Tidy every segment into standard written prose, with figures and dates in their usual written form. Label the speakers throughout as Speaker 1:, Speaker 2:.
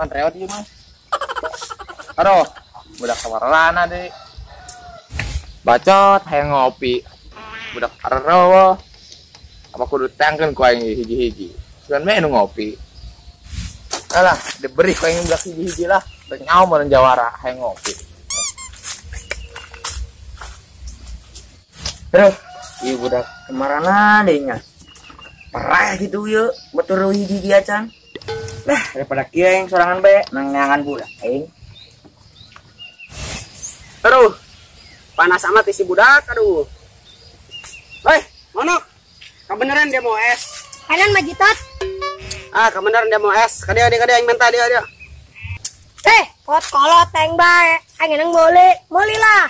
Speaker 1: Jangan rewet ieu mah. Aduh, budak sawarana deh. Bacot hayang ngopi. Budak areueuh. Apa kudu tangkeun ku aing hiji-hiji. Sugan we nu ngopi. Alah, diberi ku aing budak hiji-hiji lah. Teu nyaho meureun jawara hayang ngopi.
Speaker 2: Terus, ieu budak kemarana deui nya. Parah gitu yeuh, betul hiji-hiji acan. Lah, daripada kieu aing sorangan bae nangangan budak aing.
Speaker 3: Aduh, panas amat isi budak, aduh. Hei, monok, kebeneran dia mau es?
Speaker 4: Kanan majitot.
Speaker 3: Kebeneran dia mau es. Kadia yang minta dia.
Speaker 4: Kot kolot teng bae. Aing nang boleh lah.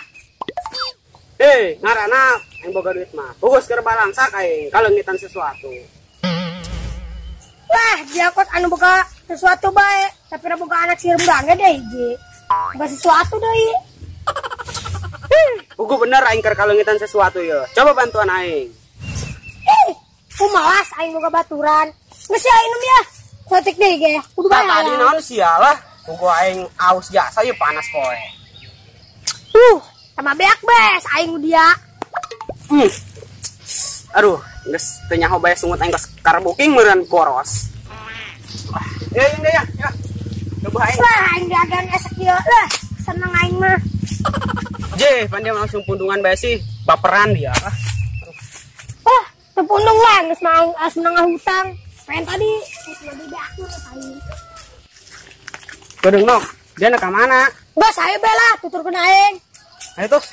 Speaker 3: Ngarana, aing boga duit mah. Fokus keur balangsak aing, kalengitan sesuatu.
Speaker 4: Wah, dia kot anu boga sesuatu bae. Tapi ra boga anak sireum banget deh hiji. Boga sesuatu deui.
Speaker 3: Ugu bener aing keur kalengitan sesuatu ya. Coba bantuan aing.
Speaker 4: Malas aing boga baturan. Geus ya inem ya. Sotik deui ge. Kudu bae.
Speaker 3: Tadi naon sialah. Ugu aing aus jasa ya panas poe.
Speaker 4: Sama beak bes aing dia.
Speaker 3: Aduh, geus teu nyaho bae sungut aing geus karbuking meureun boros. Yang deh ya. Coba aing.
Speaker 4: Wah, aing dagang esek ieu lah. Seneng aing mah.
Speaker 3: Pandai langsung pundungan bae sih. Baperan dia.
Speaker 4: Tepundung lah geus mah aing seneng hutang. Pengen tadi lebih beak aing.
Speaker 3: Kedeng nok, dia nak ke mana?
Speaker 4: Bos, ayo bela, tuturkeun aing.
Speaker 3: Ayo tuh.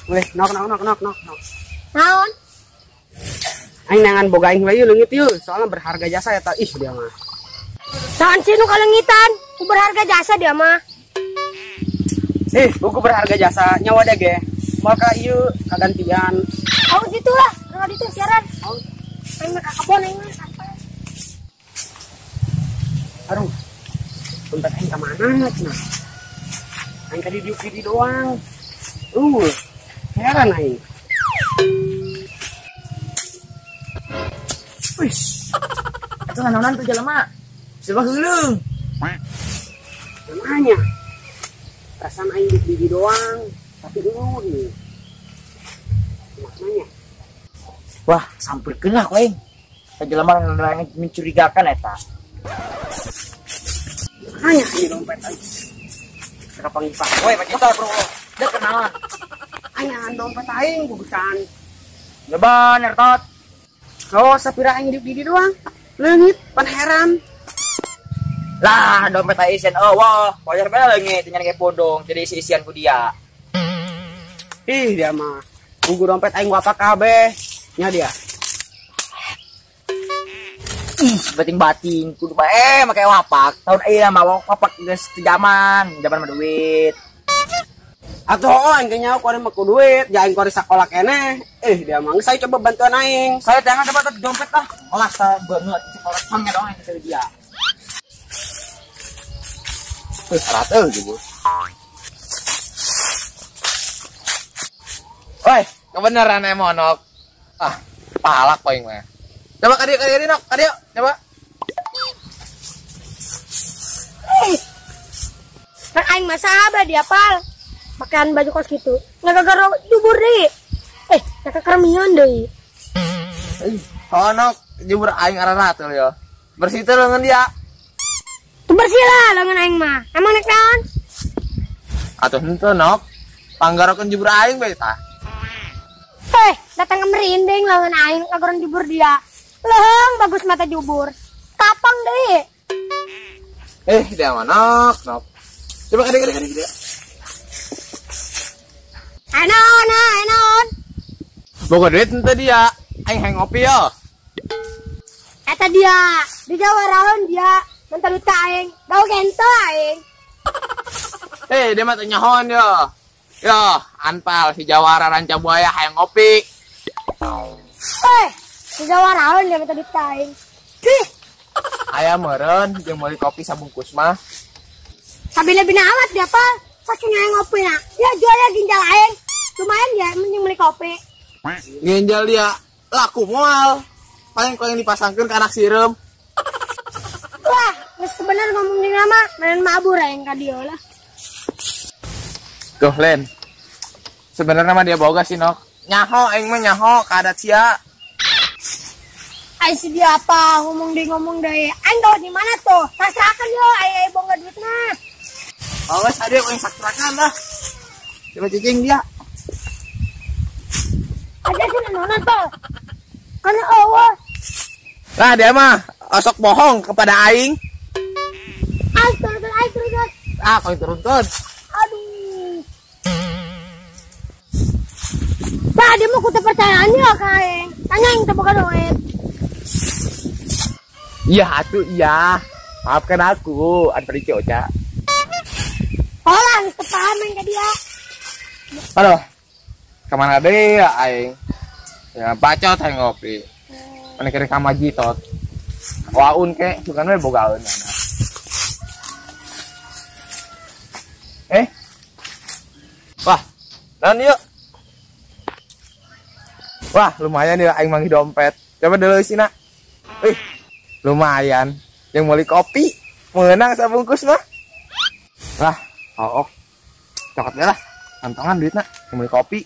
Speaker 3: Weh, nok.
Speaker 4: Naon?
Speaker 3: Aing nangan boga aing bae leungit yeuh, soalnya berharga jasa eta. Ih, dia mah.
Speaker 4: Naon sih nu kalengitan? Ku berharga jasa dia mah.
Speaker 3: Buku berharga jasa nyawa deh ge. Maka ieu kagantian.
Speaker 4: Oh, gitulah. Enggak ditu siaran. Aing mah ka kebon aing mah sampai.
Speaker 3: Aduh. Bentar aing ka mana cenah? Aing ka di doang. Heran aing.
Speaker 2: Wis. Atuh naonan tuh jelema? Sebab heuleung.
Speaker 3: Namanya. Perasaan aing di doang, tapi dulu nih. Maknanya.
Speaker 2: Wah, sampurkeun lah ku aing. Jelema mencurigakan eta.
Speaker 3: Hanya ini dompet aing. Kenapa ngipak? Woi, Pak Cito, bro.
Speaker 2: Dia kenalan.
Speaker 3: Anyan dompet aing bukan.
Speaker 2: Leban ertot.
Speaker 3: Oh, sapira aing di doang. Leungit, pan heran.
Speaker 2: Lah, dompet aing wah, wajar bae leungit nya ge podong, jadi isi-isian ku dia.
Speaker 3: Dia mah. Ugu dompet aing wapak kabeh. Nya dia.
Speaker 2: Bating-bating kudu bae make wapak. Tahun ieu mah wapak geus zaman mah duit.
Speaker 3: Atuh aing ge nyaho kori mah ku duit, ja aing kori sakola keneh. Dia mah saya coba bantuan aing.
Speaker 2: Saya jangan dapat dompet lah. Olah sa beungeut sakola mangga dong yang dia.
Speaker 1: Rata gitu. Woi, kebenaran monok. Palak poing mah. Coba kadio nok, kadio, coba.
Speaker 4: Kan aing mah sahabat dia pal. Pakaian baju kos gitu. Ngagagaro jubur deui. Nakakermion deui.
Speaker 1: Nok, jubur aing arana tuh ya. Bersih teh leungeun dia.
Speaker 4: Bersih lah leungeun aing mah. Emang nek naon?
Speaker 1: Atuh henteu nok. Panggarokeun jubur aing bae tah.
Speaker 4: Datang merinding leungeun aing ngagoron jubur dia. Leung bagus mata jubur. Kapang deui.
Speaker 1: Dia mah nok. Coba kadio.
Speaker 4: Naon?
Speaker 1: Boga duit henteu dia. Aing hayang ngopi ya.
Speaker 4: Eta dia. Di jawaraeun dia. Mental duit ka aing. Gau gento aing.
Speaker 1: Dia mah teu nyahoan ya. Yo, anpal si Jawara ranca buaya hayang ngopi.
Speaker 4: Di jawaraeun dia mental duit ka aing.
Speaker 1: Aya meureun jeung meuli kopi sabungkus mah.
Speaker 4: Sabina-bina amat dia apa? Saking aing ngopi na. Ya jual ya ginjal aing. Lumayan ya mending beli kopi.
Speaker 1: Ginjal dia laku moal. Paling kau yang dipasangkeun ke anak sireum.
Speaker 4: Wah, sebenarnya ngomong di nama main mabur yang kadio lah.
Speaker 1: Tuh Len, sebenarnya mah dia boga sih nok. Nyaho, aing mah nyaho kadat sia.
Speaker 4: Ay si dia apa ngomong deh. Aing tahu di mana tuh? Sastrakan yo, ay boga duitna.
Speaker 1: Awas ada yang sakrakan lah. Coba cicing dia.
Speaker 4: Ada sih nona tuh. Karena awal.
Speaker 1: Lah dia mah osok bohong kepada aing.
Speaker 4: Ay turun.
Speaker 1: Ah, kau turun.
Speaker 4: Aduh. Pak, dia mau kutu percayaan ya kayak. Tanya yang terbuka duit.
Speaker 1: Iya atuh iya. Maafkan aku, an perici oca.
Speaker 4: Hola, mesti paham yang ke dia.
Speaker 1: Halo. Kemana deh ya aing? Ya bacot aing ngopi. Mana kira kamaji tot. Waun ke, bukan we bogaeun. Wah, naon yuk. Wah, lumayan ya aing manggih dompet. Coba dulu sih nak. Lumayan. Yang mau kopi, menang sabungkus mah. Lah, hook. Cokot deh lah. Kantongan duit nak. Yang mau kopi.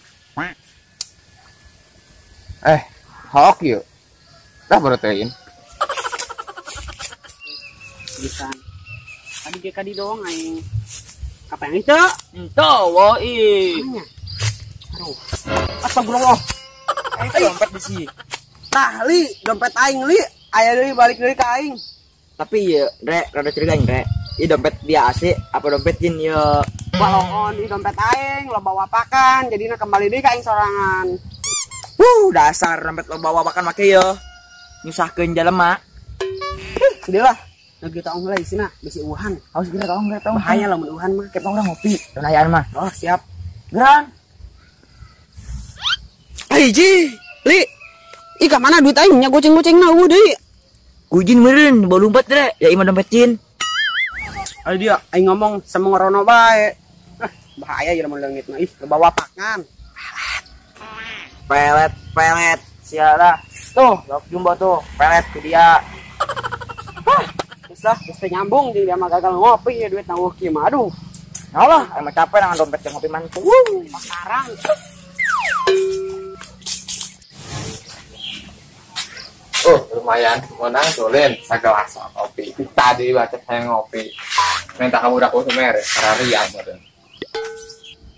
Speaker 1: Hook yuk. Dah protein.
Speaker 3: Bisa. Tadi dia kadi doang aing. Apa yang itu? Itu, woi. Aduh. Astagfirullah.
Speaker 2: Dompet di sini.
Speaker 3: Tah, Li, dompet aing, Li. Aya deui balik deui ka aing.
Speaker 2: Tapi ya, Rek, rada curigain, Rek. Ini dompet dia AC apa dompet jin ya?
Speaker 3: Balongon di dompet aing lo bawa pakan, jadinya kembali deui ka aing sorangan.
Speaker 2: Dasar dompet lo bawa makan make ya. Nyusahkeun jelema.
Speaker 3: Dia lah. Lagi tahu mulai sini, bisi uhan.
Speaker 2: Harus gerak tahu.
Speaker 3: Bahaya lah mun uhan mah.
Speaker 2: Kita orang ngopi. Donayaan mah.
Speaker 3: Oh, siap.
Speaker 2: Geran.
Speaker 3: Hiji, Li. Ika mana duit aing nya goceng-gocengna deui.
Speaker 2: Kujin meureun, bawa lompat, Rek. Ya imah dompet jin.
Speaker 3: Ayo dia aing ngomong sama ngorono bae. Bahaya ya mun leungit mah. Ih, bawa pakan.
Speaker 2: Pelet. Sialah. Tuh, lok jumbo tuh. Pelet ke dia.
Speaker 3: Geus nyambung jadi dia mah gagal ngopi ya duit nang kieu mah. Aduh.
Speaker 2: Allah, emang capek dengan dompet yang ngopi mantu.
Speaker 3: Pakarang.
Speaker 1: Oh, lumayan. Menang tuh Len, sagelas kopi. Tadi baca saya ngopi. Minta kamu udah konsumer, karena riang meureun.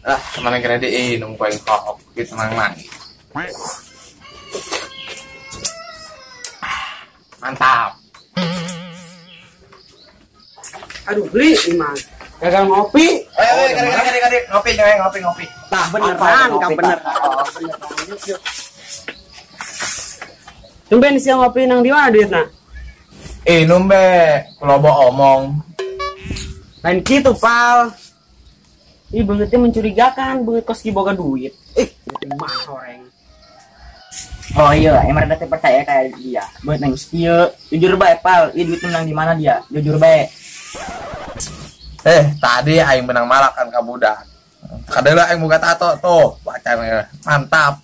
Speaker 1: Lah, kemana kira di nungguin kok gitu mang. Mantap.
Speaker 3: Aduh, Li, iman. Gagal ngopi.
Speaker 1: Ngopi.
Speaker 3: Tah beneran, kan bener. Oh, beneran. Yuk. Tumben siang ngopi nang di mana duitna?
Speaker 1: Numbe, lobo omong.
Speaker 3: Lain gitu, Pal. Ih, beungeutnya mencurigakan, beungeut kos boga duit. Duit mah horeng.
Speaker 2: Oh iya, emang rada percaya kayak dia. Buat nang kieu. Jujur bae, Pal. Ieu duit menang di mana dia? Jujur bae.
Speaker 1: Tadi aing menang malak kan ka budak. Kadang aing buka tato tuh, bacanya mantap.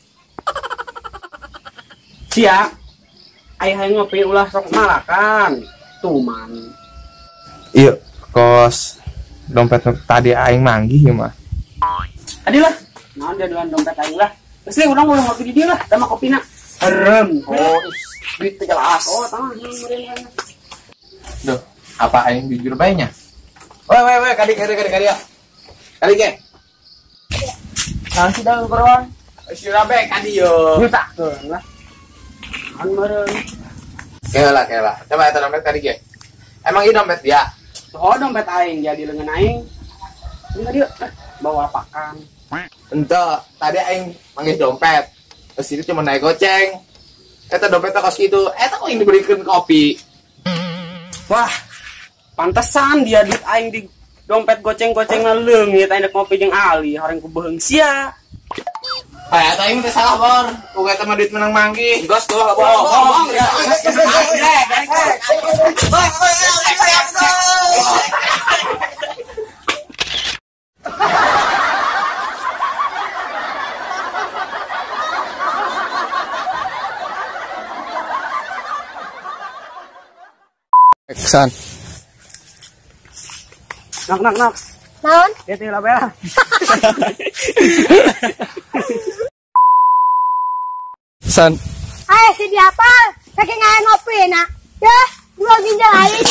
Speaker 3: Sia. Aing ngopi ulah sok malakan. Tuman.
Speaker 1: Iya, kos dompet tadi aing manggih ya mah.
Speaker 3: Adilah. Naon dia dengan dompet aing lah. Geus li urang ulah ngopi di dieu lah, sama kopina. Herem. Oh, duit teh jelas. Oh, tah meureun.
Speaker 1: Duh, apa aing jujur bae nya? Weh, kadi ya. Kadi ge.
Speaker 2: Nang si daun beron.
Speaker 1: Sira bae kadi yo.
Speaker 3: Nyutakeun lah. An meureun.
Speaker 1: Kela. Coba eta dompet kadi ge. Emang ieu dompet dia?
Speaker 3: Oh, dompet aing jadi leungeun aing. Ini dia bawa pakan.
Speaker 1: Ente, tadi aing manggih dompet. Terus itu cuma naik goceng. Eta dompetnya kos gitu. Eta kok yang diberikan kopi.
Speaker 3: Wah, pantesan dia duit aing di dompet goceng-goceng leungit aing ngopi jeung Ali, horeng ku beung sia.
Speaker 1: Eta aing teh salah bor. Uga eta mah duit menang manggih. Gos tuh, bohong. Kesan.
Speaker 3: Nak.
Speaker 4: Naon?
Speaker 3: Dia tinggal bela.
Speaker 1: San.
Speaker 4: Ayo si diapal, saking ngaya ngopi nak. Ya, dua ginjal lain.